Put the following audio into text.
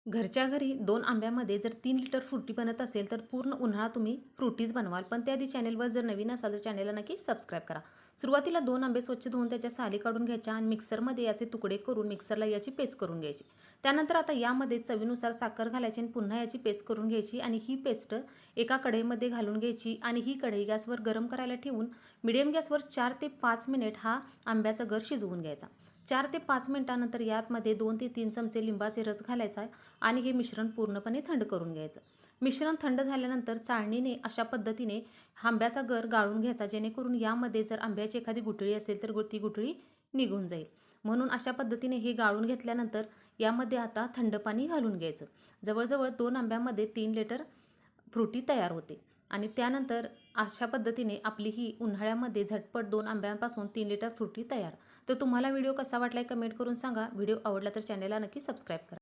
घरच्या घरी 2 आंब्यामध्ये जर 3 लिटर फ्रुटी बनत असेल, तर पूर्ण उन्हाळा तुम्ही फ्रुटीच बनवाल. पण त्याआधी चॅनेलवर जर नवीन असाल, तर चॅनेलला नक्की सबस्क्राईब करा. सुरुवातीला 2 आंबे स्वच्छ धुवून त्याच्या साली काढून घ्यायच्या आणि मिक्सरमध्ये याचे तुकडे करून मिक्सरला याची पेस्ट करून घ्यायची. त्यानंतर आता यामध्ये चवीनुसार साखर घालायची आणि पुन्हा याची पेस्ट करून घ्यायची आणि ही पेस्ट एका कढईमध्ये घालून घ्यायची आणि ही कढई गॅसवर गरम करायला ठेवून मीडियम गॅसवर 4 ते 5 मिनिट हा आंब्याचा गर शिजवून घ्यायचा. 4 ते 5 मिनिटानंतर यामध्ये 2 ते 3 चमचे लिंबाचे रस घालायचा आहे आणि हे मिश्रण पूर्णपणे थंड करून घ्यायचं. मिश्रण थंड झाल्यानंतर चाळणीने अशा पद्धतीने आंब्याचा गर गाळून घ्यायचा, जेणेकरून यामध्ये जर आंब्याची एखादी गुठळी असेल तर ती गुठळी निघून जाईल. म्हणून अशा पद्धतीने हे गाळून घेतल्यानंतर यामध्ये आता थंड पाणी घालून घ्यायचं. जवळजवळ 2 आंब्यामध्ये 3 लिटर फ्रुटी तयार होते आणि त्यानंतर अशा पद्धतीने आपली ही उन्हाळ्यामध्ये झटपट 2 आंब्यांपासून 3 लिटर फ्रुटी तयार. तर तुम्हाला व्हिडिओ कसा वाटलाय कमेंट करून सांगा. व्हिडिओ आवडला तर चॅनेलला नक्की सबस्क्राईब करा.